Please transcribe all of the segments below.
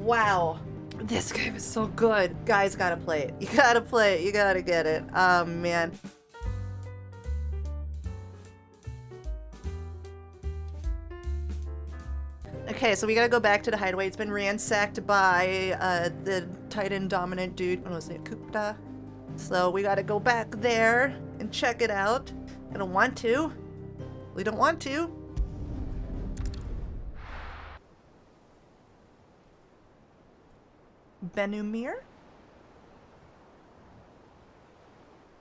Wow. This game is so good. Guys, gotta play it. You gotta play it. You gotta get it. Oh, man. Okay, so we gotta go back to the hideaway. It's been ransacked by the Titan dominant dude. What was it? Kupta. So we gotta go back there and check it out. I don't want to. We don't want to. Benumir?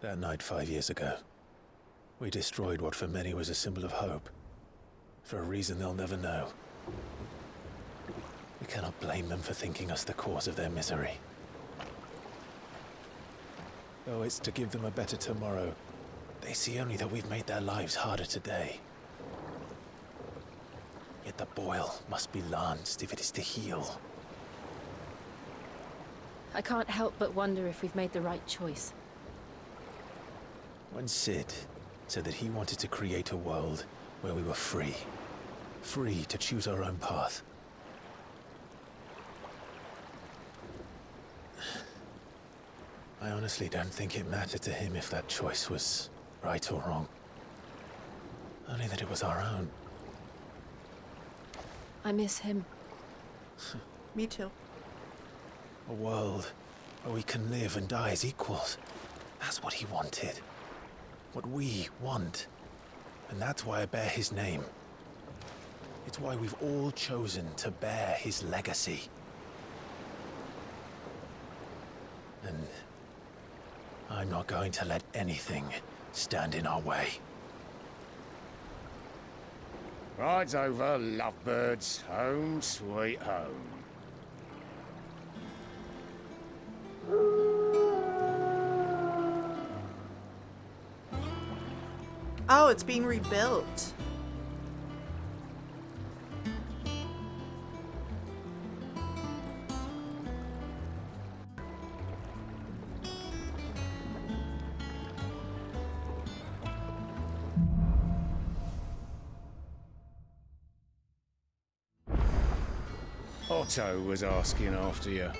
That night 5 years ago, we destroyed what for many was a symbol of hope. For a reason they'll never know. We cannot blame them for thinking us the cause of their misery. Though it's to give them a better tomorrow, they see only that we've made their lives harder today. Yet the boil must be lanced if it is to heal. I can't help but wonder if we've made the right choice. When Sid said that he wanted to create a world where we were free. Free to choose our own path. I honestly don't think it mattered to him if that choice was right or wrong. Only that it was our own. I miss him. Me too. A world where we can live and die as equals. That's what he wanted. What we want. And that's why I bear his name. It's why we've all chosen to bear his legacy. And I'm not going to let anything stand in our way. Ride's over, lovebirds. Home sweet home. Oh, it's being rebuilt. Otto was asking after you.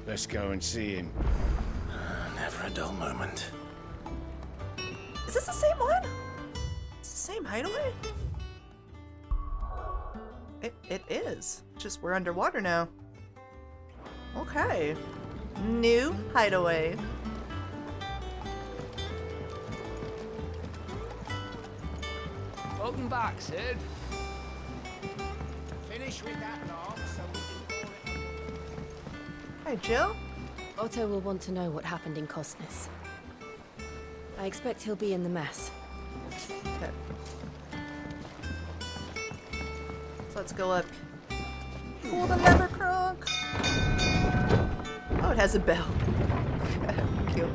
Let's go and see him. Never a dull moment. Is this the same one? It's the same hideaway? It is. Just we're underwater now. Okay. New hideaway. Welcome back, Sid. Finish with that log so we can call it. Hi, Jill. Otto will want to know what happened in Cosnus. I expect he'll be in the mess. Okay. So let's go up. Pull the lever, Kronk. Oh, it has a bell. Cute.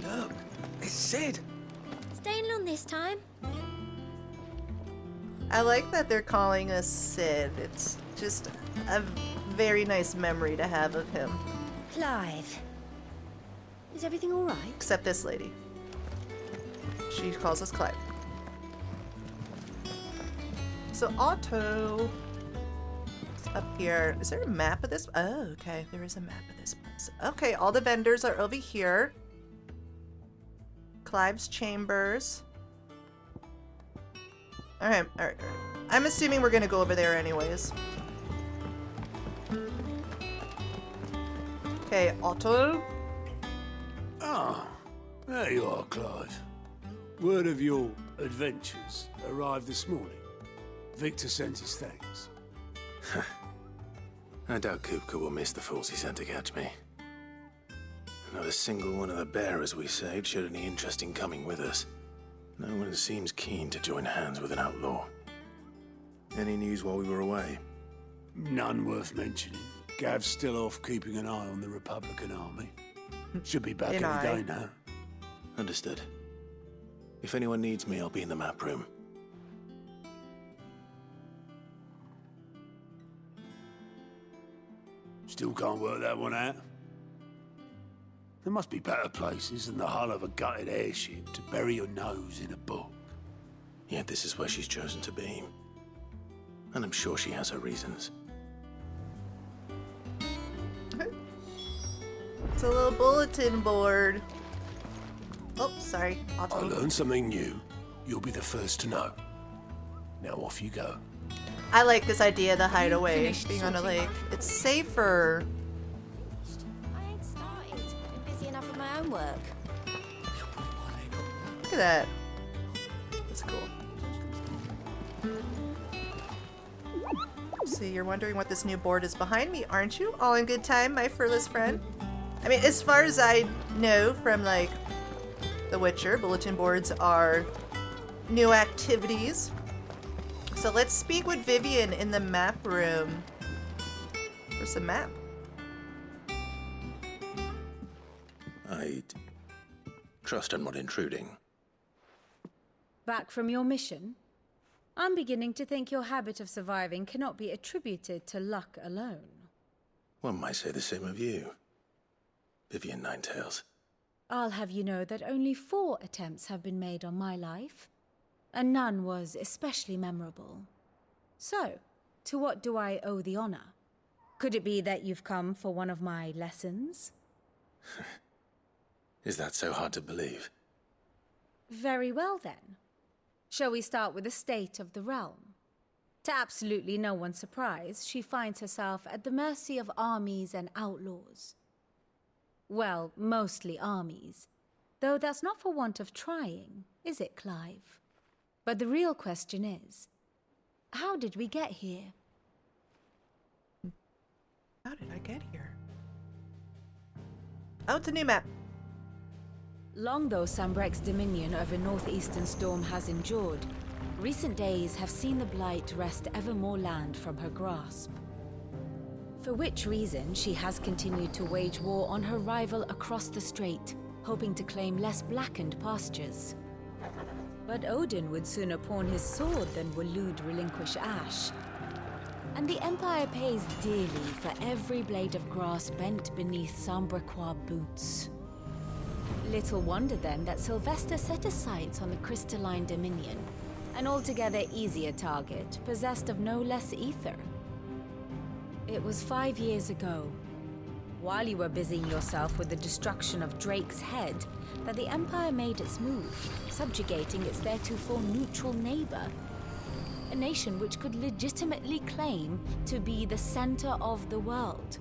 Look, it's Sid. Staying long this time? I like that they're calling us Sid. It's just a very nice memory to have of him. Clive. Is everything all right? Except this lady. She calls us Clive. So Otto is up here. Is there a map of this? Oh, okay. There is a map of this place. Okay, all the vendors are over here. Clive's chambers. All right. I'm assuming we're gonna go over there anyways. Okay, Otto. Ah, there you are, Clive. Word of your adventures arrived this morning. Victor sent his thanks. I doubt Kupka will miss the fools he sent to catch me. Not a single one of the bearers we saved showed any interest in coming with us. No one seems keen to join hands with an outlaw. Any news while we were away? None worth mentioning. Gav's still off keeping an eye on the Republican army. Should be back any day now. Understood. If anyone needs me, I'll be in the map room. Still can't work that one out. There must be better places than the hull of a gutted airship to bury your nose in a book. Yet this is where she's chosen to be. And I'm sure she has her reasons. It's a little bulletin board. Oh, sorry. I Otto. learn something new, you'll be the first to know. Now off you go. I like this idea of the hideaway finished being on a sorting lake. It's safer. I ain't started. Been busy enough with my own work. Look at that. That's cool. See, you're wondering what this new board is behind me, aren't you? All in good time, my furless friend. I mean, as far as I know from, like, The Witcher, bulletin boards are new activities. So let's speak with Vivian in the map room. Where's the map? I'd trust I'm not intruding. Back from your mission? I'm beginning to think your habit of surviving cannot be attributed to luck alone. One might say the same of you, Vivian Ninetails. I'll have you know that only 4 attempts have been made on my life, and none was especially memorable. So, to what do I owe the honor? Could it be that you've come for one of my lessons? Is that so hard to believe? Very well then. Shall we start with the state of the realm? To absolutely no one's surprise, she finds herself at the mercy of armies and outlaws. Well, mostly armies. Though that's not for want of trying, is it, Clive? But the real question is, how did we get here? How did I get here? Oh, it's a new map. Long though Sanbreque's dominion over northeastern Storm has endured, recent days have seen the Blight wrest ever more land from her grasp. For which reason she has continued to wage war on her rival across the strait, hoping to claim less blackened pastures. But Odin would sooner pawn his sword than Waloed relinquish Ash. And the Empire pays dearly for every blade of grass bent beneath Sanbrequois boots. Little wonder then that Sylvester set his sights on the Crystalline Dominion, an altogether easier target, possessed of no less ether. It was 5 years ago, while you were busying yourself with the destruction of Drake's head, that the Empire made its move, subjugating its theretofore neutral neighbor. A nation which could legitimately claim to be the center of the world.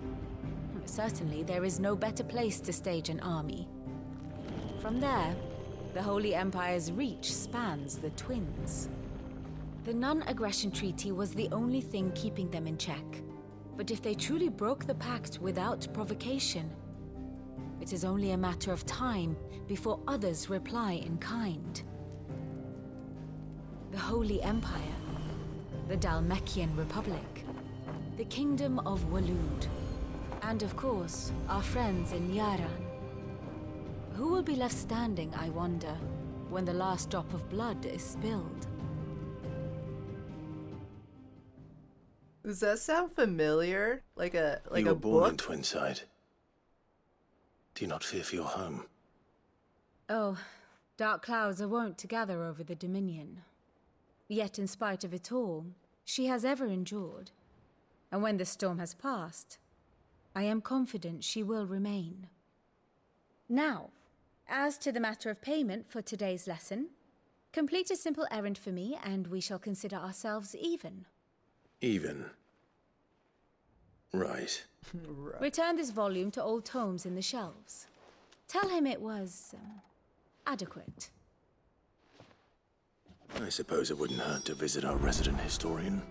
Certainly, there is no better place to stage an army. From there, the Holy Empire's reach spans the Twins. The non-aggression treaty was the only thing keeping them in check. But if they truly broke the pact without provocation, it is only a matter of time before others reply in kind. The Holy Empire, the Dhalmekian Republic, the Kingdom of Waloed, and of course, our friends in Yaran. Who will be left standing, I wonder, when the last drop of blood is spilled? Does that sound familiar? Like a You were born in book? Twinside. Do you not fear for your home? Oh, dark clouds are wont to gather over the Dominion. Yet in spite of it all, she has ever endured. And when the storm has passed, I am confident she will remain. Now, as to the matter of payment for today's lesson, complete a simple errand for me and we shall consider ourselves even. Even. Right. Return this volume to old tomes in the shelves. Tell him it was adequate. I suppose it wouldn't hurt to visit our resident historian.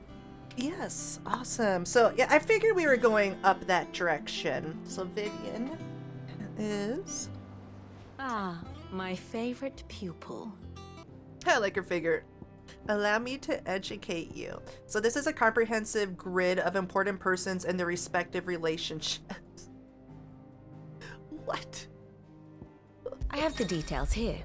Yes, awesome. So, yeah, I figured we were going up that direction. So, Vivian is... Ah, my favorite pupil. I like her figure. Allow me to educate you. So this is a comprehensive grid of important persons and their respective relationships. What? I have the details here.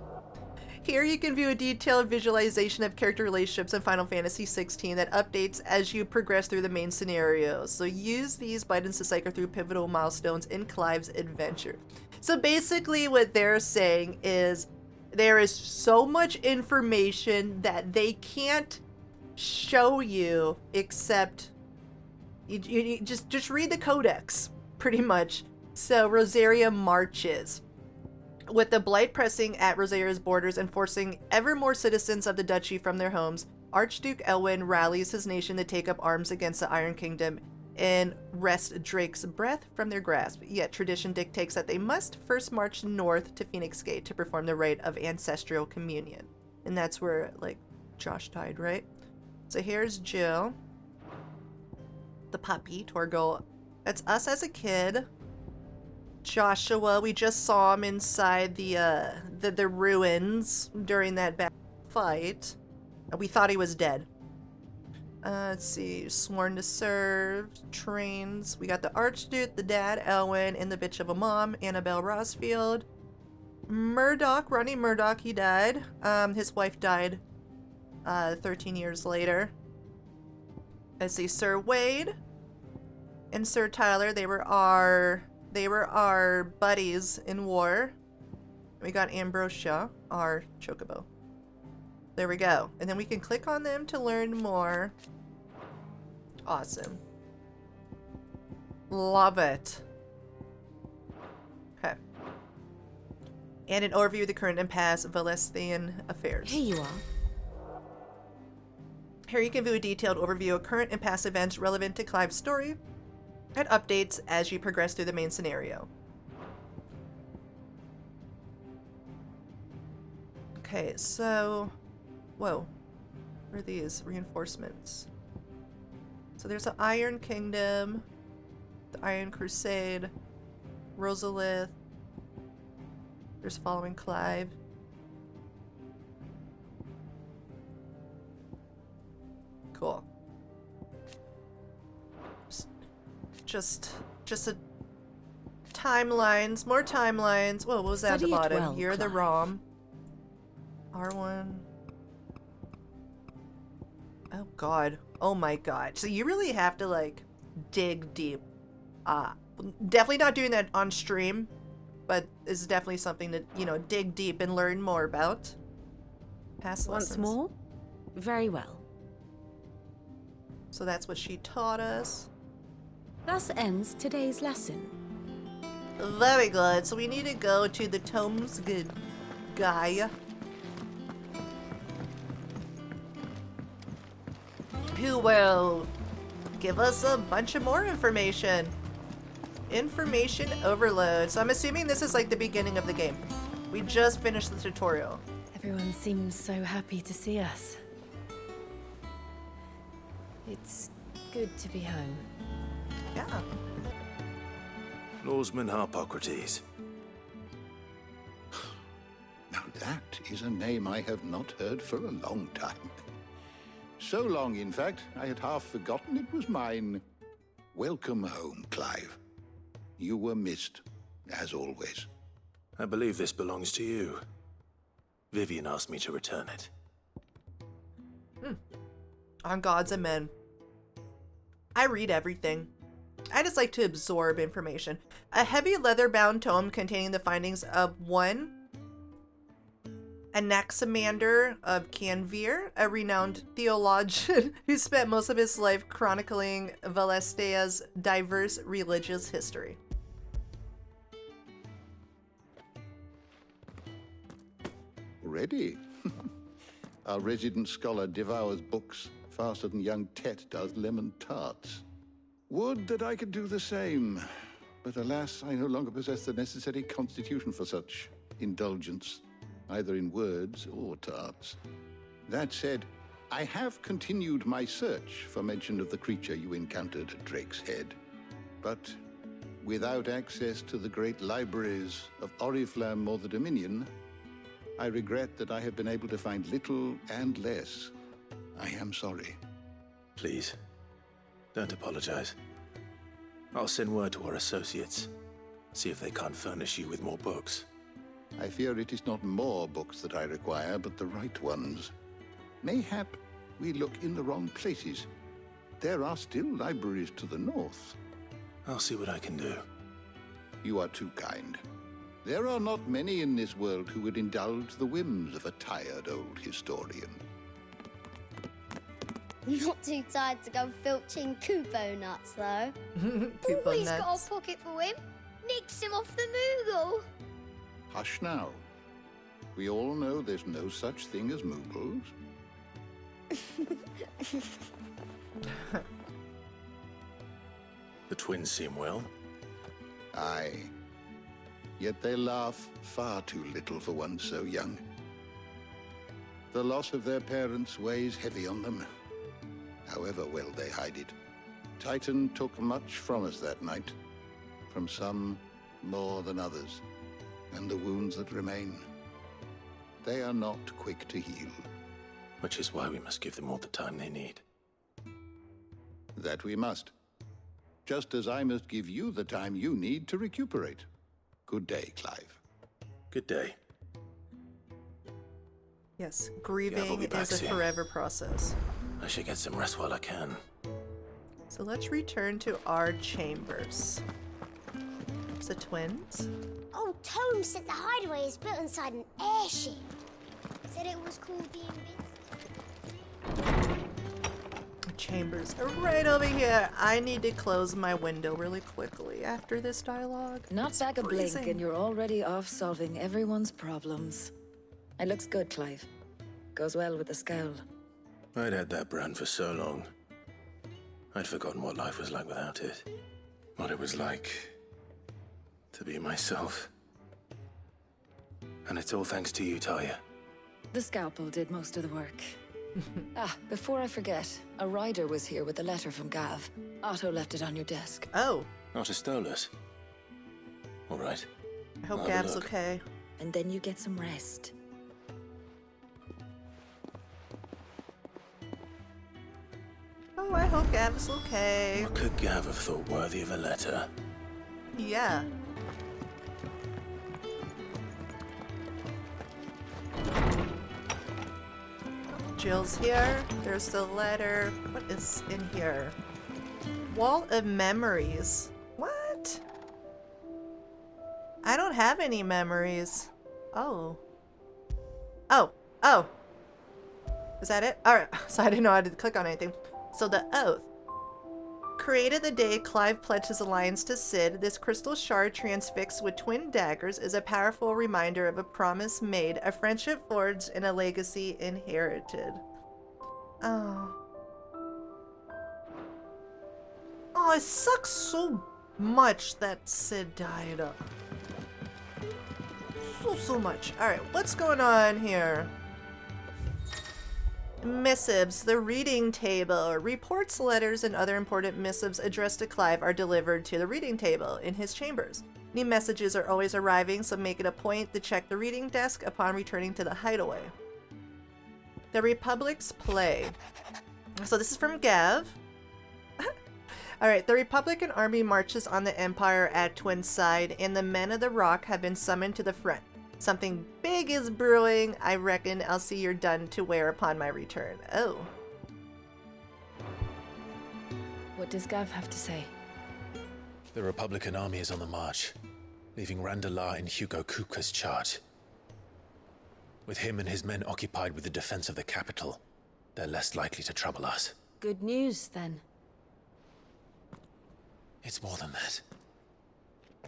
Here you can view a detailed visualization of character relationships in Final Fantasy XVI that updates as you progress through the main scenarios. So use these buttons to cycle through pivotal milestones in Clive's adventure. So basically what they're saying is There is so much information that they can't show you except you just read the codex, pretty much. So Rosaria marches. With the blight pressing at Rosaria's borders and forcing ever more citizens of the duchy from their homes, Archduke Elwyn rallies his nation to take up arms against the Iron Kingdom and wrest Drake's breath from their grasp. Yet tradition dictates that they must first march north to Phoenix Gate to perform the rite of ancestral communion. And that's where, like, Josh died, right? So here's Jill. The puppy, Torgal. That's us as a kid. Joshua, we just saw him inside the ruins during that bad fight. We thought he was dead. Let's see. Sworn to serve. Trains. We got the Archduke, the dad, Elwyn, and the bitch of a mom, Annabelle Rosfield. Murdoch, Ronnie Murdoch, he died. His wife died 13 years later. Let's see. Sir Wade and Sir Tyler, they were our buddies in war. We got Ambrosia, our chocobo. There we go. And then we can click on them to learn more. Awesome. Love it. Okay. And an overview of the current and past Valestian affairs. Here you are. Here you can view a detailed overview of current and past events relevant to Clive's story and updates as you progress through the main scenario. Okay, so... Whoa. What are these? Reinforcements. So there's the Iron Kingdom, the Iron Crusade, Rosalith. There's following Clive. Cool. Just a timelines, more timelines. Whoa, what was that at the Study it bottom? well, You're the Clive. ROM. R1. Oh god. Oh my god. So you really have to like dig deep. Definitely not doing that on stream, but it's definitely something to, you know, dig deep and learn more about. Past Once lessons. more? Very well. So that's what she taught us. Thus ends today's lesson. Very good. So we need to go to the Tomes guy, who will give us a bunch of more information. Information overload. So I'm assuming this is like the beginning of the game. We just finished the tutorial. Everyone seems so happy to see us. It's good to be home. Yeah. Lawsman Harpocrates. Now that is a name I have not heard for a long time. So long, in fact, I had half forgotten it was mine. Welcome home, Clive. You were missed, as always. I believe this belongs to you. Vivian asked me to return it. On Gods and Men. I read everything. I just like to absorb information. A heavy leather-bound tome containing the findings of one Anaximander of Canvir, a renowned theologian who spent most of his life chronicling Valestia's diverse religious history. Ready? Our resident scholar devours books faster than young Tet does lemon tarts. Would that I could do the same, but alas, I no longer possess the necessary constitution for such indulgence, either in words or tarts. That said, I have continued my search for mention of the creature you encountered at Drake's Head, but without access to the great libraries of Oriflamme or the Dominion, I regret that I have been able to find little and less. I am sorry. Please, don't apologize. I'll send word to our associates. See if they can't furnish you with more books. I fear it is not more books that I require, but the right ones. Mayhap we look in the wrong places. There are still libraries to the north. I'll see what I can do. You are too kind. There are not many in this world who would indulge the whims of a tired old historian. Not too tired to go filching cubo nuts, though. Cubo Always nuts. got a pocket for him. Nicks him off the moogle. Hush now. We all know there's no such thing as moogles. The twins seem well. Aye. Yet they laugh far too little for one so young. The loss of their parents weighs heavy on them, however well they hide it. Titan took much from us that night, from some more than others, and the wounds that remain, they are not quick to heal. Which is why we must give them all the time they need. That we must. Just as I must give you the time you need to recuperate. Good day, Clive. Good day. Yes, Yeah, grieving we'll be back is a soon. forever process. I should get some rest while I can. So let's return to our chambers. It's the twins. Old Tome said the hideaway is built inside an airship. Said it was called the Invincible. Chambers are right over here. I need to close my window really quickly after this dialogue. Not It's back a blink freezing. and you're already off solving everyone's problems. It looks good, Clive. Goes well with the scowl. I'd had that brand for so long. I'd forgotten what life was like without it. What it was like to be myself. And it's all thanks to you, Talia. The scalpel did most of the work. Before I forget, a rider was here with a letter from Gav. Otto left it on your desk. Oh, Not a stolus. All right. I hope I'll have a Gav's look. okay. And then you get some rest. Oh, I hope Gav's okay. What could Gav have thought worthy of a letter? Yeah. Jill's here. There's the letter. What is in here? Wall of memories. What? I don't have any memories. Oh. Oh. Oh. Is that it? Alright. So I didn't know how to click on anything. So the oath. Created the day Clive pledged his alliance to Cid, this crystal shard transfixed with twin daggers is a powerful reminder of a promise made, a friendship forged, and a legacy inherited. Oh. Oh, it sucks so much that Cid died. So much. Alright, what's going on here? Missives, the reading table. Reports, letters, and other important missives addressed to Clive are delivered to the reading table in his chambers. New messages are always arriving, so make it a point to check the reading desk upon returning to the hideaway. The Republic's play. So this is from Gav. Alright, the Republican army marches on the Empire at Twin's side, and the men of the Rock have been summoned to the front. Something big is brewing. I reckon I'll see you're done to wear upon my return. Oh. What does Gav have to say? The Republican army is on the march, leaving Randalar in Hugo Kuka's charge. With him and his men occupied with the defense of the capital, they're less likely to trouble us. Good news, then. It's more than that.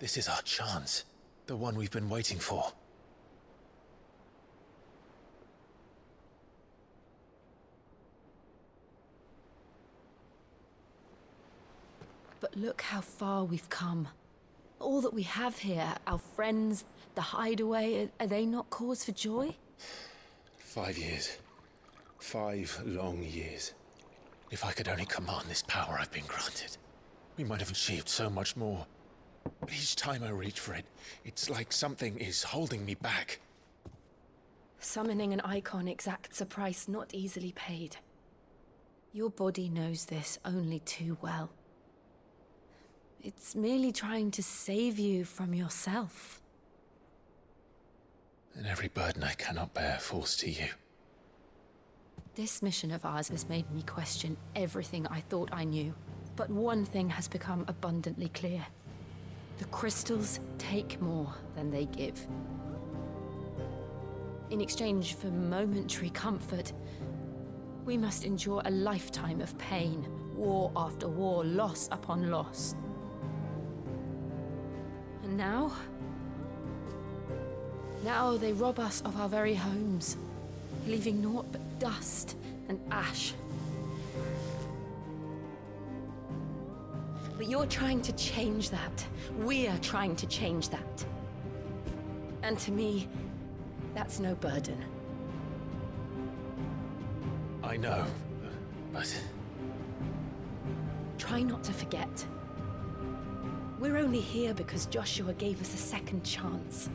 This is our chance, the one we've been waiting for. But look how far we've come. All that we have here, our friends, the hideaway, are they not cause for joy? 5 years. 5 long years. If I could only command this power I've been granted, we might have achieved so much more. But each time I reach for it, it's like something is holding me back. Summoning an icon exacts a price not easily paid. Your body knows this only too well. It's merely trying to save you from yourself. And every burden I cannot bear falls to you. This mission of ours has made me question everything I thought I knew. But one thing has become abundantly clear. The crystals take more than they give. In exchange for momentary comfort, we must endure a lifetime of pain, war after war, loss upon loss. And now they rob us of our very homes, leaving naught but dust and ash. But you're trying to change that. We're trying to change that. And to me, that's no burden. I know, but... Try not to forget. We're only here because Joshua gave us a second chance.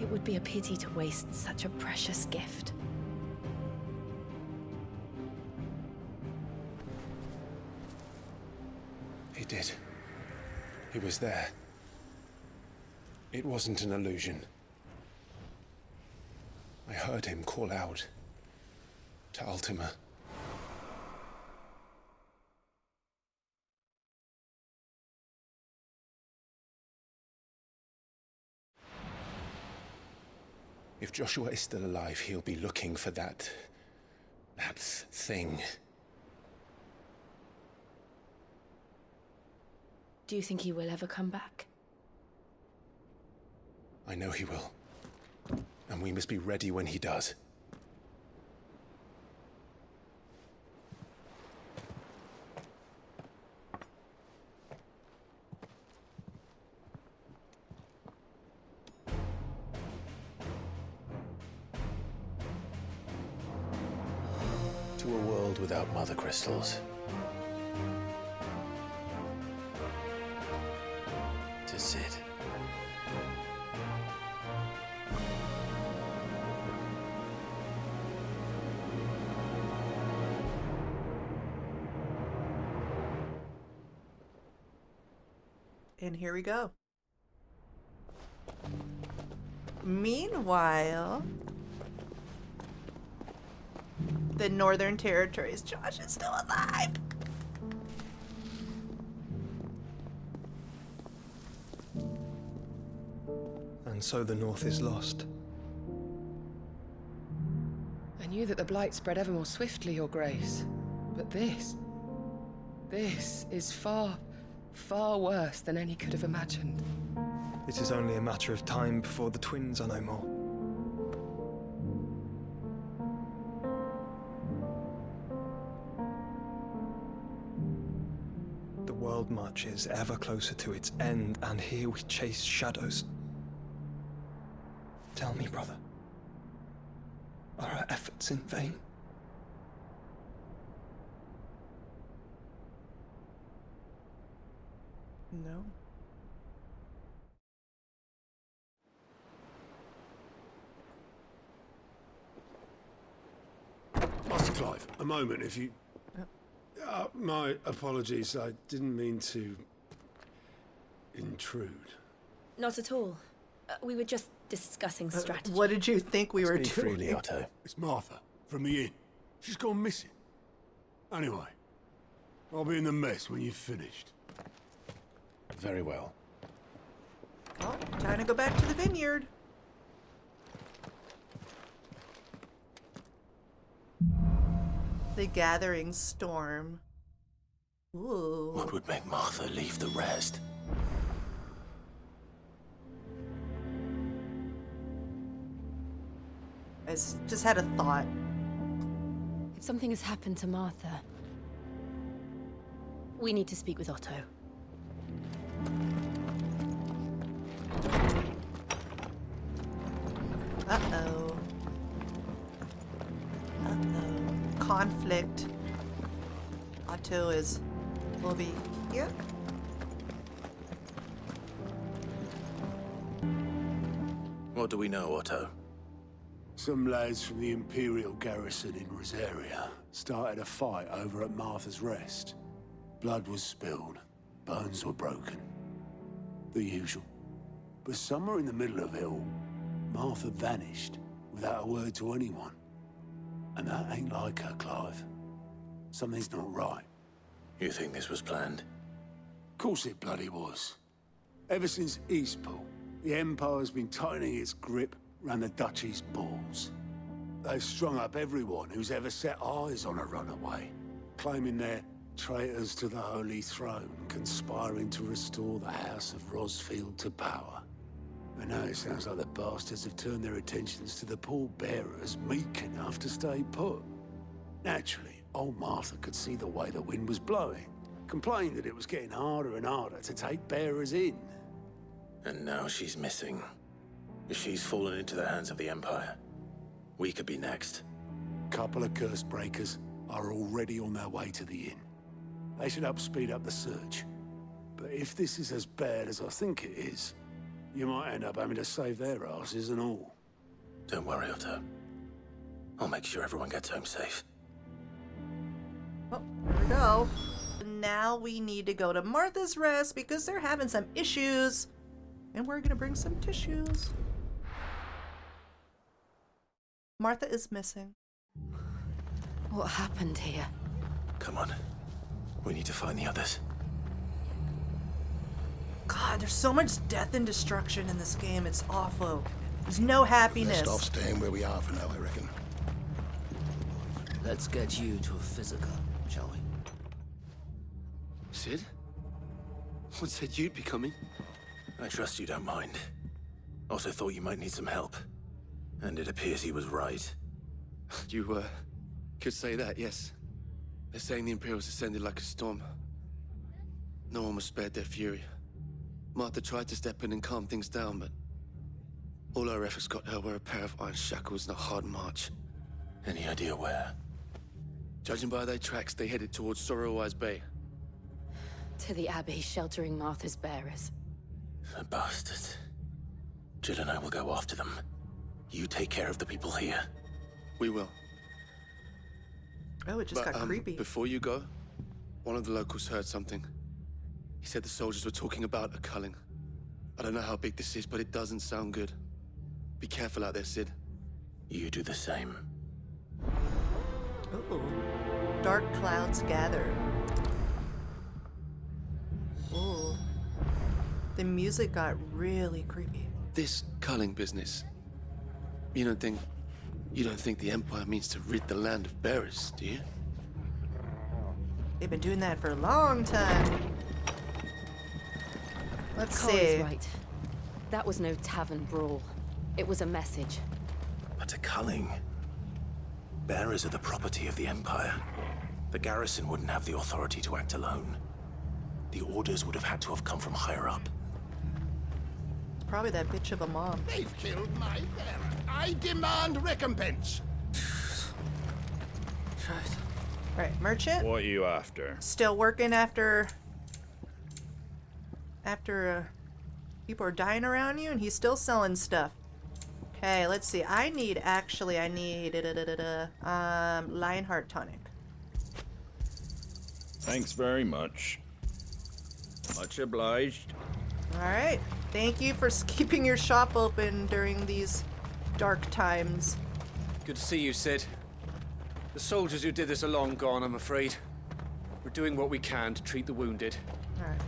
It would be a pity to waste such a precious gift. He did. He was there. It wasn't an illusion. I heard him call out to Ultima. If Joshua is still alive, he'll be looking for that thing. Do you think he will ever come back? I know he will. And we must be ready when he does. To a world without mother crystals. To Sid. And here we go. Meanwhile, the Northern Territories. Josh is still alive. And so the North is lost. I knew that the Blight spread ever more swiftly, Your Grace. But this is far, far worse than any could have imagined. It is only a matter of time before the twins are no more. The world marches ever closer to its end, and here we chase shadows. Tell me, brother, are our efforts in vain? No. Master Clive, a moment, if you... my apologies, I didn't mean to... intrude. Not at all. We were just discussing strategy. What did you think we were doing? Speak freely, Otto. It's Martha, from the inn. She's gone missing. Anyway, I'll be in the mess when you've finished. Very well. Oh, time to go back to the vineyard. The gathering storm. Ooh. What would make Martha leave the rest? I just had a thought. If something has happened to Martha, we need to speak with Otto. Uh-oh. Uh-oh. Conflict. Otto will be here. What do we know, Otto? Some lads from the Imperial garrison in Rosaria started a fight over at Martha's Rest. Blood was spilled, bones were broken. The usual. But somewhere in the middle of it all, Martha vanished without a word to anyone. And that ain't like her, Clive. Something's not right. You think this was planned? Of course it bloody was. Ever since Eastpool, the Empire's been tightening its grip round the Duchy's balls. They've strung up everyone who's ever set eyes on a runaway, claiming they're traitors to the Holy Throne, conspiring to restore the House of Rosfield to power. And now it sounds like the bastards have turned their attentions to the pallbearers meek enough to stay put. Naturally, old Martha could see the way the wind was blowing, complained that it was getting harder and harder to take bearers in. And now she's missing. If she's fallen into the hands of the Empire, we could be next. Couple of Cursebreakers are already on their way to the inn. They should help speed up the search. But if this is as bad as I think it is, you might end up having to save their asses and all. Don't worry, Otto. I'll make sure everyone gets home safe. Well, there we go. Now we need to go to Martha's Rest because they're having some issues. And we're gonna bring some tissues. Martha is missing. What happened here? Come on. We need to find the others. God, there's so much death and destruction in this game. It's awful. There's no happiness. Best off staying where we are for now, I reckon. Let's get you to a physical, shall we? Sid? What said you'd be coming? I trust you don't mind. Otto thought you might need some help. And it appears he was right. You, could say that, yes. They're saying the Imperials ascended like a storm. No one was spared their fury. Martha tried to step in and calm things down, but all our efforts got her were a pair of iron shackles and a hard march. Any idea where? Judging by their tracks, they headed towards Sorrowwise Bay. To the Abbey, sheltering Martha's bearers. The bastards. Jill and I will go after them. You take care of the people here. We will. Oh, it just got creepy. Before you go, one of the locals heard something. He said the soldiers were talking about a culling. I don't know how big this is, but it doesn't sound good. Be careful out there, Sid. You do the same. Ooh. Dark clouds gather. Ooh. The music got really creepy. This culling business. You don't think the Empire means to rid the land of bearers, do you? They've been doing that for a long time. Let's Cole see. is right. That was no tavern brawl. It was a message. But a culling. Bearers are the property of the Empire. The garrison wouldn't have the authority to act alone. The orders would have had to have come from higher up. It's probably that bitch of a mom. They've killed my bearer. I demand recompense. Right, merchant. What are you after? Still working after people are dying around you, and he's still selling stuff. Okay, let's see. I need Lionheart tonic. Thanks very much. Much obliged. All right. Thank you for keeping your shop open during these dark times. Good to see you, Sid. The soldiers who did this are long gone, I'm afraid. We're doing what we can to treat the wounded. All right.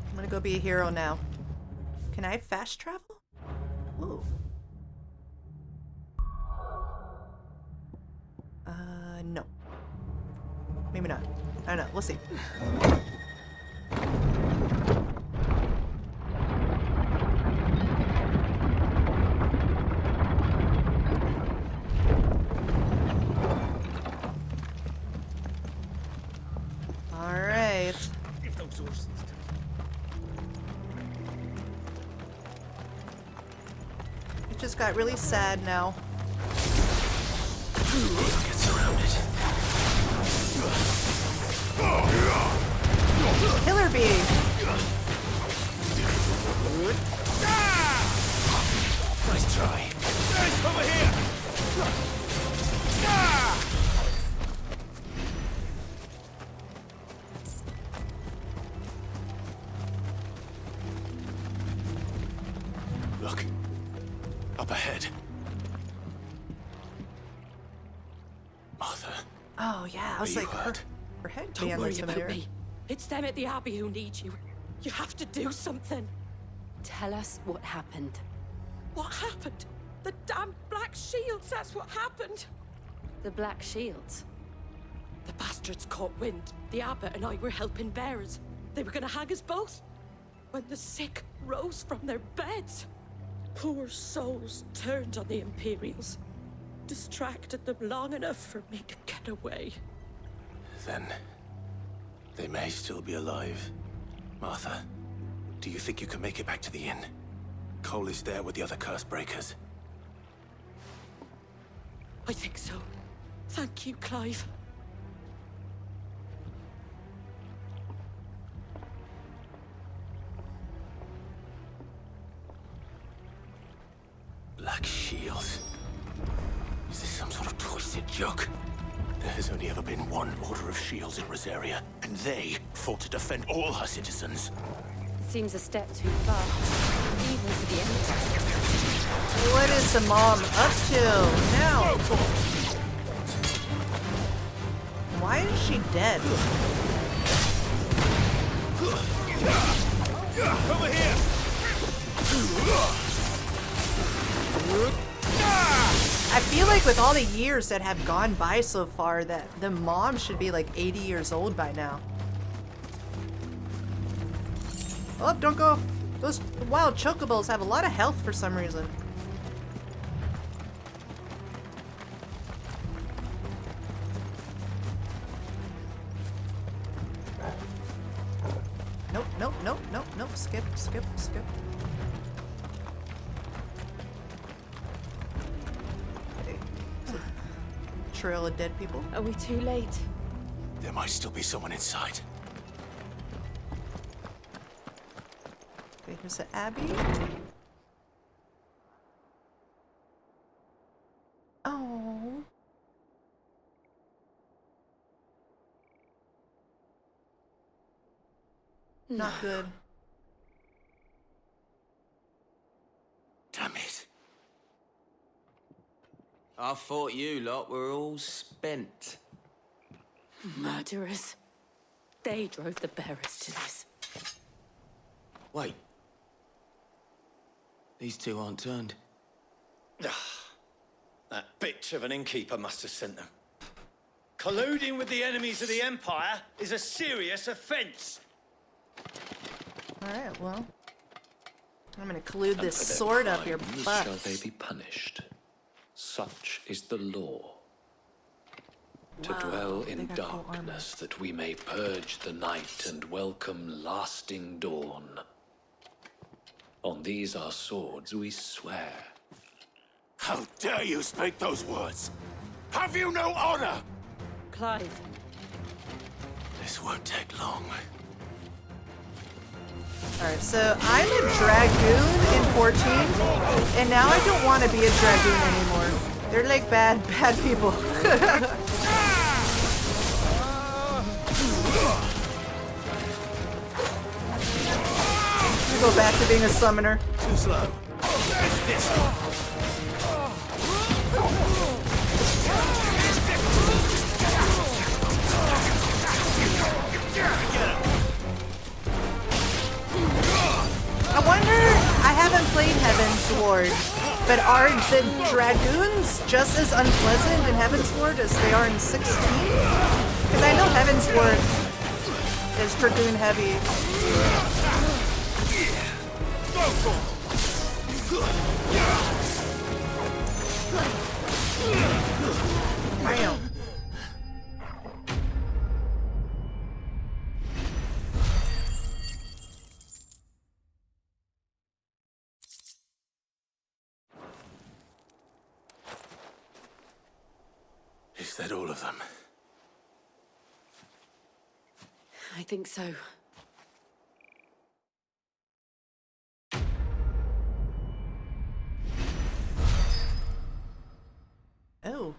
I'm gonna go be a hero now. Can I fast travel? Ooh. No. Maybe not. I don't know. We'll see. All right. It just got really sad now. Get surrounded. Killer bee. Nice try. Guys, over here! Look. Up ahead. Martha. Oh yeah, I was like, her head Don't band worry looks about familiar. me. It's them at the Abbey who need you. You have to do something. Tell us what happened. What happened? The damn Black Shields, that's what happened. The Black Shields? The bastards caught wind. The abbot and I were helping bearers. They were gonna hang us both. When the sick rose from their beds, poor souls turned on the Imperials. Distracted them long enough for me to get away. Then they may still be alive. Martha, do you think you can make it back to the inn? Cole is there with the other Cursebreakers. I think so. Thank you, Clive. Black Shields. Is this some sort of twisted joke? There has only ever been one Order of Shields in Rosaria, and they fought to defend all her citizens. Seems a step too far, even for the Empire. What is the mom up to now? Why is she dead? Over here! I feel like with all the years that have gone by so far, that the mom should be like 80 years old by now. Oh, don't go. Those wild chocobos have a lot of health for some reason. Nope, nope, nope, nope, nope. Skip, skip, skip. Okay. Trail of dead people. Are we too late? There might still be someone inside. Okay, here's the Abbey. Oh. Not good. Damn it. I thought you lot were all spent. Murderers. They drove the bearers to this. Wait. These two aren't turned. That bitch of an innkeeper must have sent them. Colluding with the enemies of the Empire is a serious offense. Alright, well. I'm gonna collude this sword up your butt. Shall they be punished? Such is the law. To dwell in darkness, that we may purge the night and welcome lasting dawn. On these our swords we swear. How dare you speak those words? Have you no honor? Clive. This won't take long. Alright, so I'm a dragoon in 14, and now I don't want to be a dragoon anymore. They're like bad people. I'm gonna go back to being a summoner. Too slow. I wonder, I haven't played Heaven's Ward, but are the dragoons just as unpleasant in Heaven's Ward as they are in 16? Because I know Heaven's Ward is dragoon heavy. Bam. Is that all of them? I think so. Oh.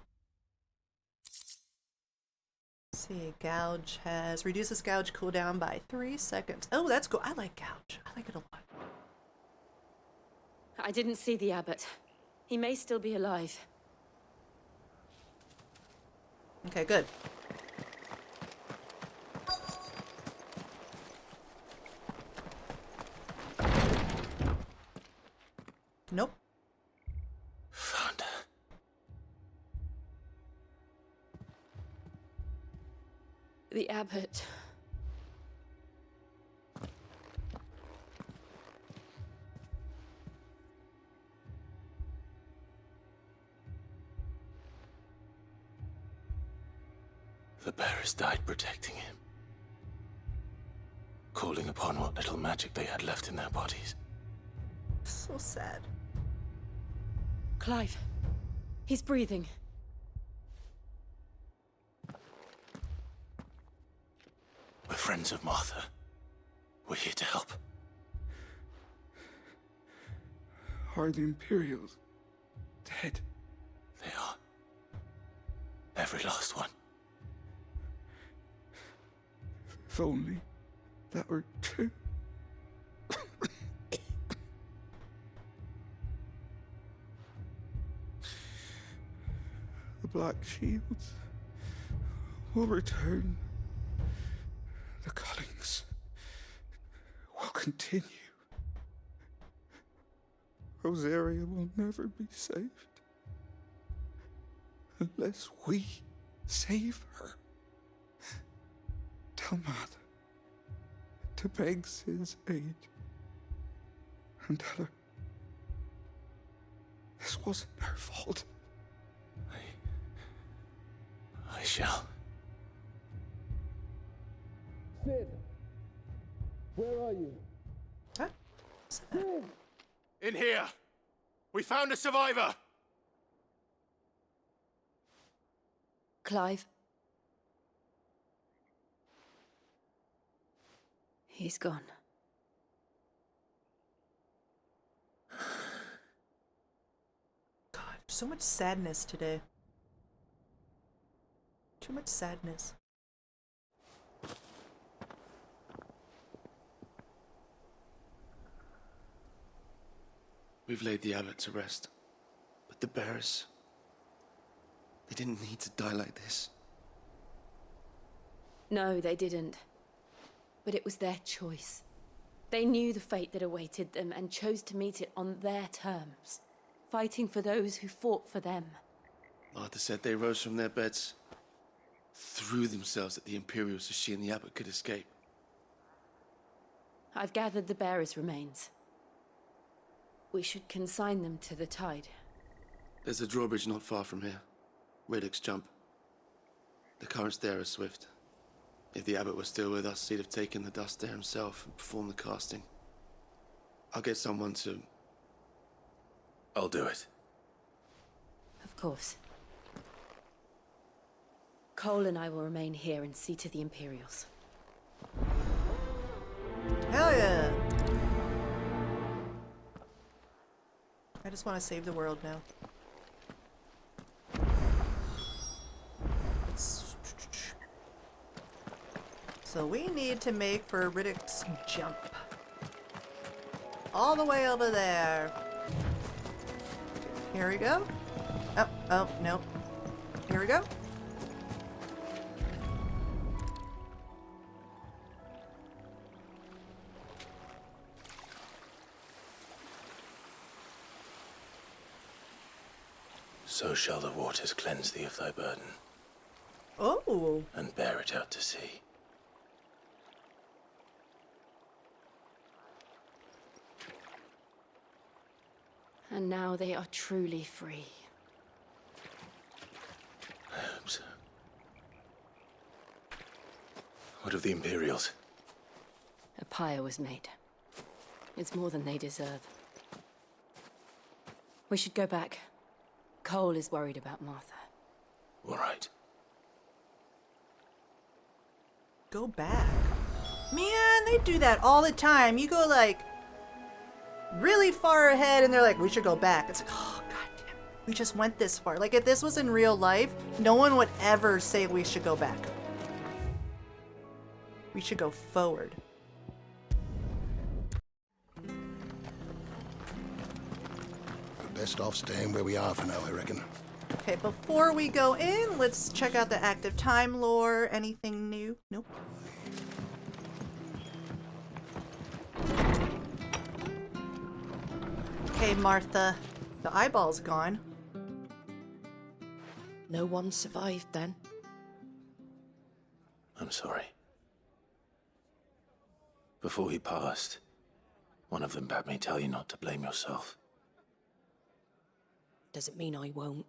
Let's see, gouge has reduces gouge cooldown by 3 seconds. Oh, that's cool. I like gouge. I like it a lot. I didn't see the abbot. He may still be alive. Okay, good. The abbot. The bearers died protecting him, calling upon what little magic they had left in their bodies. So sad. Clive. He's breathing. We're friends of Martha. We're here to help. Are the Imperials dead? They are. Every last one. If only that were true. The Black Shields will return. The cullings will continue. Rosaria will never be saved unless we save her. Tell Mother to beg Sid's aid and tell her this wasn't her fault. I shall. Sid, where are you? Huh? In here! We found a survivor! Clive. He's gone. God, so much sadness today. Too much sadness. We've laid the abbot to rest. But the bearers... they didn't need to die like this. No, they didn't. But it was their choice. They knew the fate that awaited them and chose to meet it on their terms, fighting for those who fought for them. Martha said they rose from their beds, threw themselves at the Imperials so she and the abbot could escape. I've gathered the bearers' remains. We should consign them to the tide. There's a drawbridge not far from here. Riddock's jump. The currents there are swift. If the abbot was still with us, he'd have taken the dust there himself and performed the casting. I'll get someone to... I'll do it. Of course. Cole and I will remain here and see to the Imperials. Hell yeah! I just want to save the world now. So we need to make for Riddock's jump. All the way over there. Here we go. Oh, no. Here we go. So shall the waters cleanse thee of thy burden. Oh. And bear it out to sea. And now they are truly free. I hope so. What of the Imperials? A pyre was made. It's more than they deserve. We should go back. Cole is worried about Martha. All right. Go back. Man, they do that all the time. You go like really far ahead and they're like, we should go back. It's like, oh god damn, we just went this far. Like if this was in real life, no one would ever say we should go back. We should go forward. Best off staying where we are for now, I reckon. Okay, before we go in, let's check out the active time lore. Anything new? Nope. Okay, Martha. The eyeball's gone. No one survived then. I'm sorry. Before he passed, one of them bade me tell you not to blame yourself. Doesn't mean I won't.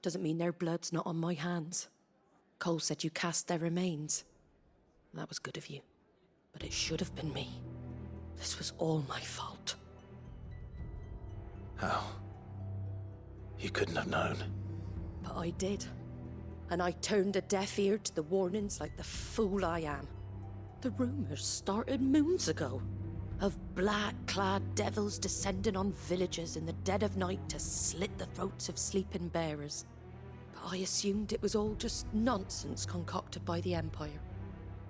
Doesn't mean their blood's not on my hands. Cole said you cast their remains. That was good of you. But it should have been me. This was all my fault. How? You couldn't have known. But I did. And I turned a deaf ear to the warnings like the fool I am. The rumors started moons ago. Of black-clad devils descending on villages in the dead of night to slit the throats of sleeping bearers. But I assumed it was all just nonsense concocted by the Empire.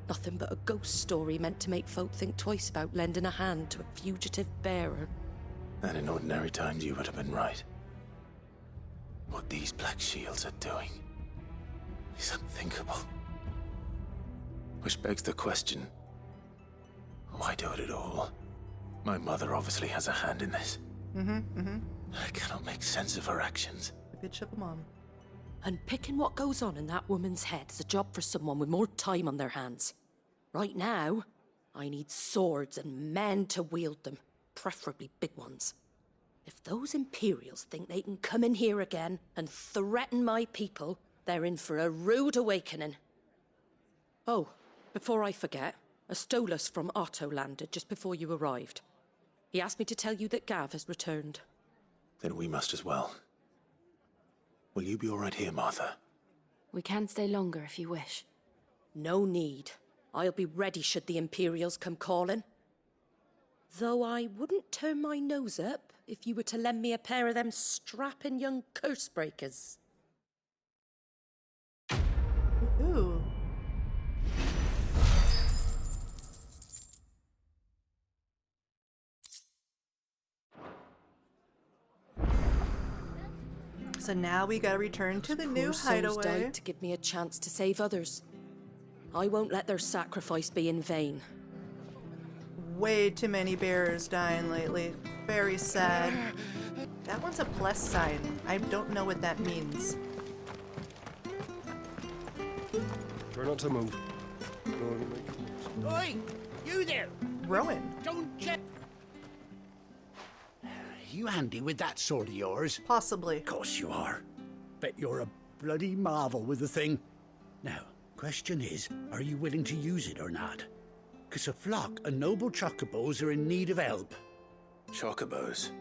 Nothing but a ghost story meant to make folk think twice about lending a hand to a fugitive bearer. And in ordinary times you would have been right. What these Black Shields are doing is unthinkable. Which begs the question, why do it at all? My mother obviously has a hand in this. I cannot make sense of her actions. A bitch of a mom. And picking what goes on in that woman's head is a job for someone with more time on their hands. Right now, I need swords and men to wield them, preferably big ones. If those Imperials think they can come in here again and threaten my people, they're in for a rude awakening. Oh, before I forget, a Stolas from Otto landed just before you arrived. He asked me to tell you that Gav has returned. Then we must as well. Will you be all right here, Martha? We can stay longer if you wish. No need. I'll be ready should the Imperials come calling. Though I wouldn't turn my nose up if you were to lend me a pair of them strapping young Cursebreakers. Ooh. So now we gotta return to the new Poor souls hideaway. died to give me a chance to save others. I won't let their sacrifice be in vain. Way too many bearers dying lately. Very sad. That one's a plus sign. I don't know what that means. Try not to move. Oi! You there! Rowan. Don't jet! You handy with that sword of yours? Possibly. Of course you are. Bet you're a bloody marvel with the thing. Now, question is, are you willing to use it or not? 'Cause a flock of noble chocobos are in need of help. Chocobos?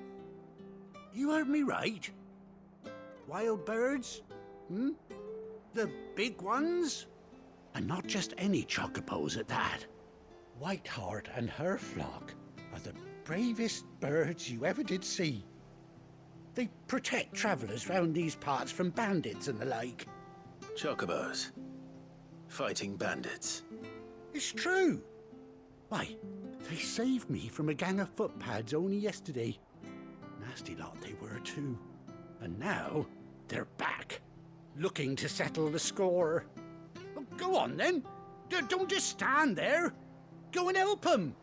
You heard me right. Wild birds? Hmm? The big ones? And not just any chocobos at that. Whiteheart and her flock are the bravest birds you ever did see. They protect travellers round these parts from bandits and the like. Chocobos? Fighting bandits? It's true. Why, they saved me from a gang of footpads only yesterday. Nasty lot they were too. And now, they're back, looking to settle the score. Well, go on then. Don't just stand there. Go and help them.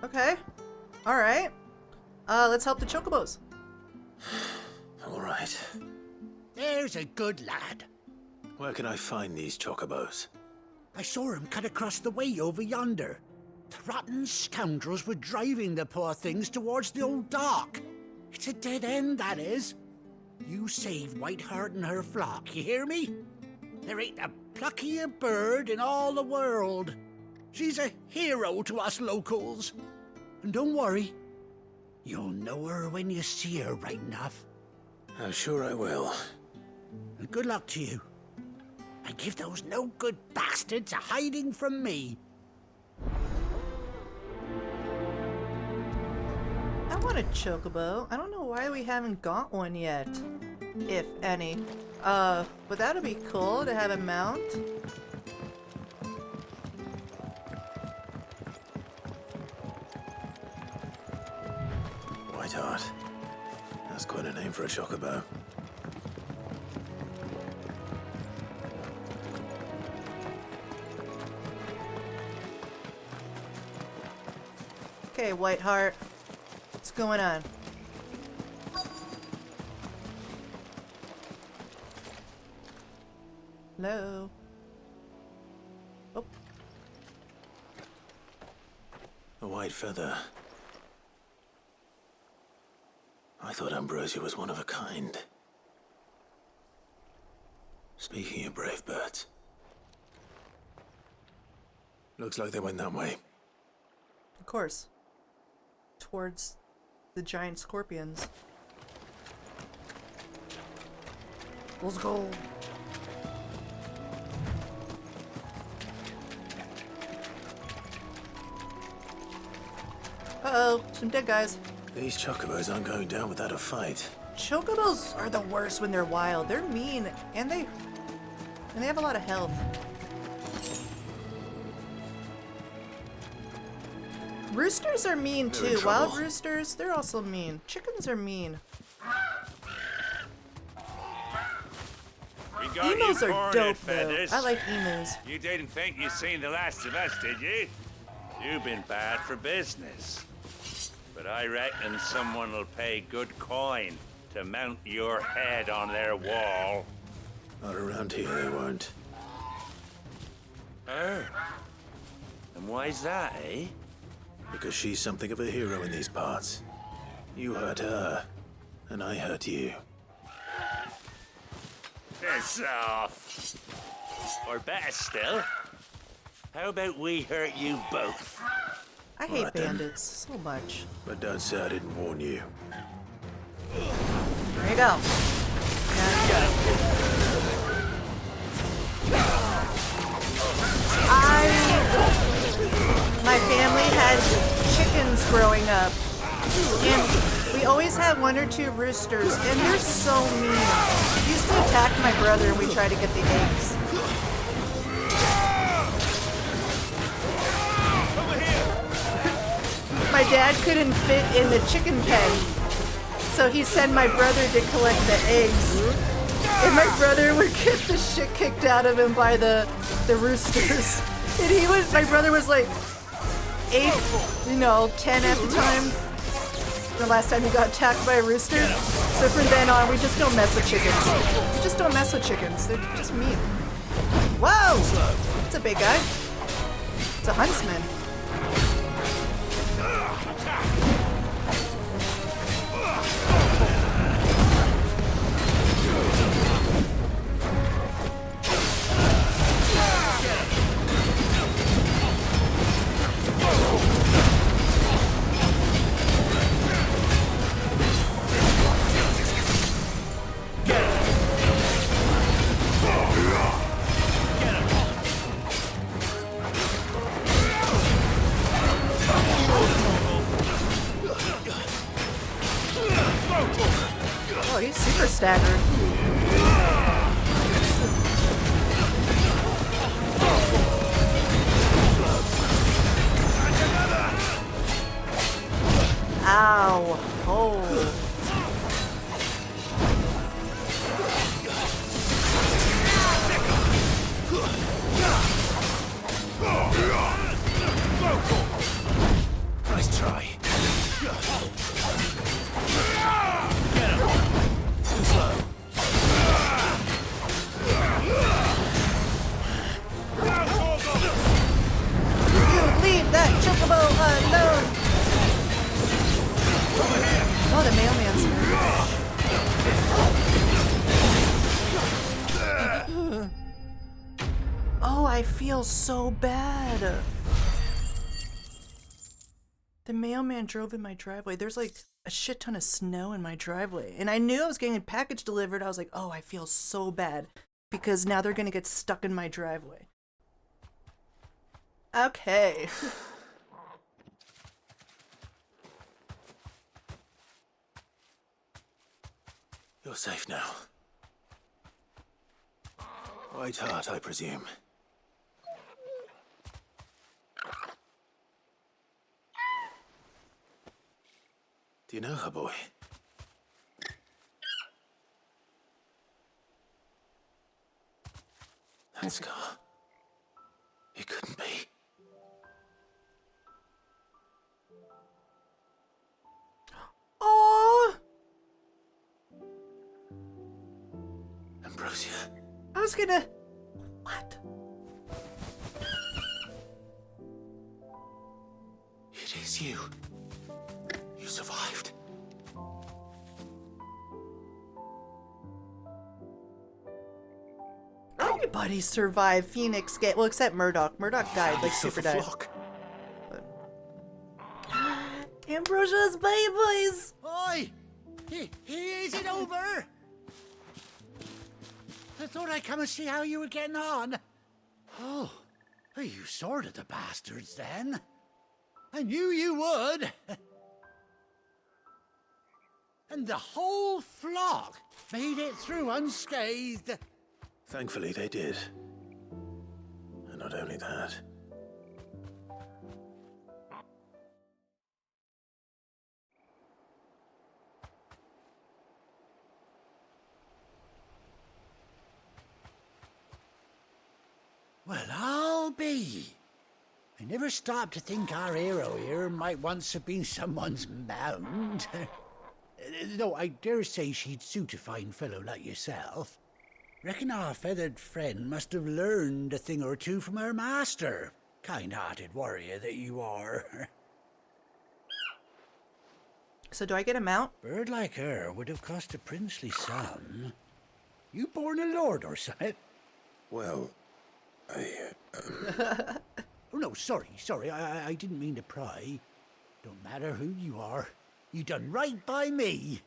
Okay. Alright. Let's help the chocobos. All right. There's a good lad. Where can I find these chocobos? I saw him cut across the way over yonder. The rotten scoundrels were driving the poor things towards the old dock. It's a dead end, that is. You save Whiteheart and her flock, you hear me? There ain't a pluckier bird in all the world. She's a hero to us locals. And don't worry, you'll know her when you see her right enough. I'm sure I will. And good luck to you. And give those no-good bastards a hiding from me. I want a chocobo. I don't know why we haven't got one yet. If any. But that'd be cool to have a mount. Whiteheart. That's quite a name for a chocobo. Okay, Whiteheart. What's going on? Hello? Oh. A white feather. I thought Ambrosia was one of a kind. Speaking of brave birds. Looks like they went that way. Of course. Towards the giant scorpions. Let's go. Uh-oh, some dead guys. These chocobos aren't going down without a fight. Chocobos are the worst when they're wild. They're mean, and they have a lot of health. Roosters are mean too. Wild roosters, they're also mean. Chickens are mean. Emus are dope though. I like emus. You didn't think you'd seen the last of us, did you? You've been bad for business. But I reckon someone will pay good coin to mount your head on their wall. Not around here, they won't. Oh. And why's that, eh? Because she's something of a hero in these parts. You hurt her, and I hurt you. Piss off. Or better still, how about we hurt you both? I hate bandits so much. But don't say I didn't warn you. There you go. My family had chickens growing up, and we always had one or two roosters, and they're so mean. We used to attack my brother, and we tried to get the eggs. My dad couldn't fit in the chicken pen, so he sent my brother to collect the eggs. And my brother would get the shit kicked out of him by the roosters. And my brother was like 8, 10 at the time. The last time he got attacked by a rooster. So from then on, we just don't mess with chickens. We just don't mess with chickens. They're just mean. Whoa! It's a big guy. It's a huntsman. Oh, he's super staggered. Ow. Oh. Nice try. Leave that chocobo alone! Oh, the mailman's here. Oh, I feel so bad. The mailman drove in my driveway. There's like a shit ton of snow in my driveway. And I knew I was getting a package delivered. I was like, oh, I feel so bad. Because now they're gonna get stuck in my driveway. Okay. You're safe now. White heart, I presume. Do you know her, boy? That scar. It couldn't be. Oh. Ambrosia. I was gonna... What? It is you. You survived. Everybody survived Phoenix Gate. Well, except Murdoch. Murdoch died, like super died. Ambrosia's babies! Oi! Is it over? I thought I'd come and see how you were getting on. Oh, you sorted the bastards then. I knew you would. And the whole flock made it through unscathed. Thankfully, they did. And not only that. Well, I'll be. I never stopped to think our hero here might once have been someone's mount. Though I dare say she'd suit a fine fellow like yourself. Reckon our feathered friend must have learned a thing or two from her master. Kind-hearted warrior that you are. So do I get a mount? Bird like her would have cost a princely sum. You born a lord or something? Well, Oh, no, sorry. I didn't mean to pry. Don't matter who you are. You done right by me.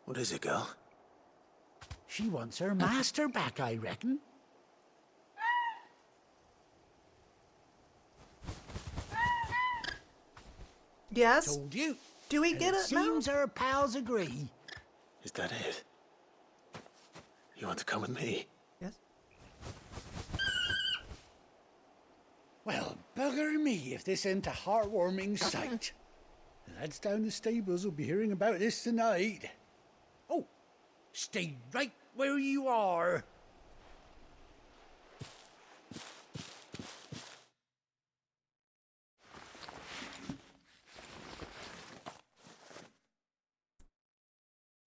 What is it, girl? She wants her master back, I reckon. Yes? Told you. Do we get it? Seems our pals agree. Is that it? You want to come with me? Yes. Well, bugger me if this ain't a heartwarming sight. The lads down the stables will be hearing about this tonight. Oh, stay right where you are.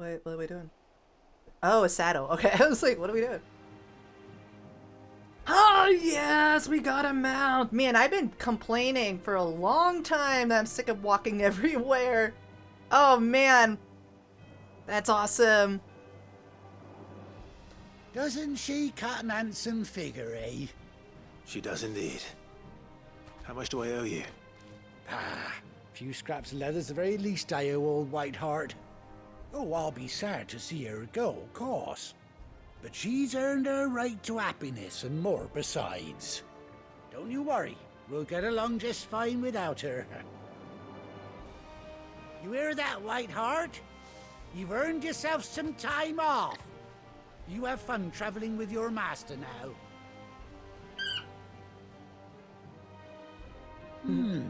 Wait, what are we doing? Oh, a saddle. Okay, I was like, what are we doing? Oh, yes, we got a mount. Man, I've been complaining for a long time that I'm sick of walking everywhere. Oh, man. That's awesome. Doesn't she cut an handsome figure, eh? She does indeed. How much do I owe you? Ah, a few scraps of leather's the very least I owe old Whiteheart. Oh, I'll be sad to see her go, of course. But she's earned her right to happiness and more besides. Don't you worry, we'll get along just fine without her. You hear that, Whiteheart? You've earned yourself some time off. You have fun traveling with your master now.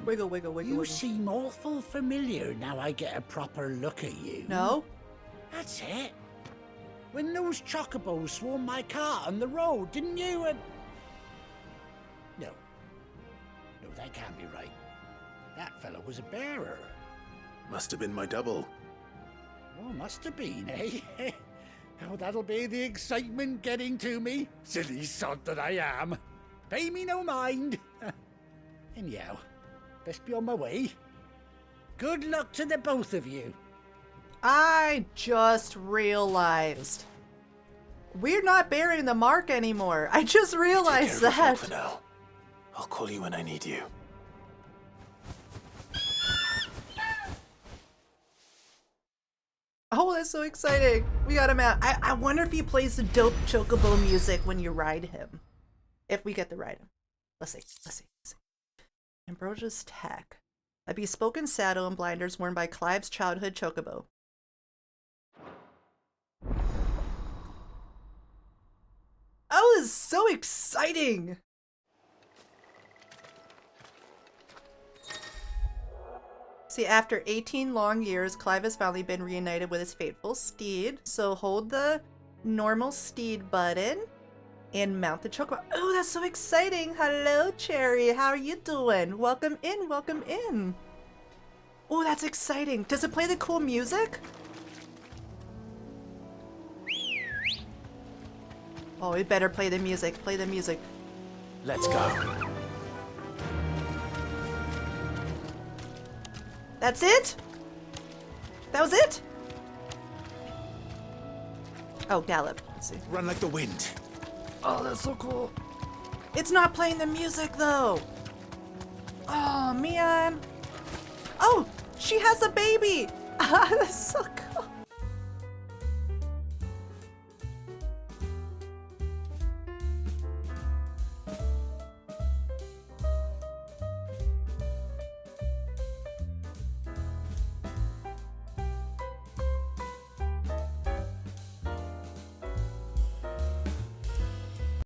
Wiggle, wiggle, wiggle, You wiggle. seem awful familiar now I get a proper look at you. No? That's it. When those chocobos swarmed my cart on the road, didn't you? No, that can't be right. That fellow was a bearer. Must have been my double. Oh, must have been, eh? Oh, that'll be the excitement getting to me. Silly sod that I am. Pay me no mind. Anyhow, best be on my way. Good luck to the both of you. I just realized we're not bearing the mark anymore. I just realized Take care of yourself that. for now. I'll call you when I need you. Oh, that's so exciting. We got him out. I wonder if he plays the dope chocobo music when you ride him. If we get to ride him. Let's see. Ambrosia's Tack. A bespoken saddle and blinders worn by Clive's childhood chocobo. Oh, this is so exciting! See, after 18 long years, Clive has finally been reunited with his faithful steed. So hold the normal steed button and mount the chocobo. Oh, that's so exciting! Hello, Cherry. How are you doing? Welcome in, welcome in. Oh, that's exciting. Does it play the cool music? Oh, it better play the music. Play the music. Let's go. That's it? That was it? Oh, gallop. Let's see. Run like the wind. Oh, that's so cool. It's not playing the music, though. Oh, man. Oh, she has a baby. That's so cool.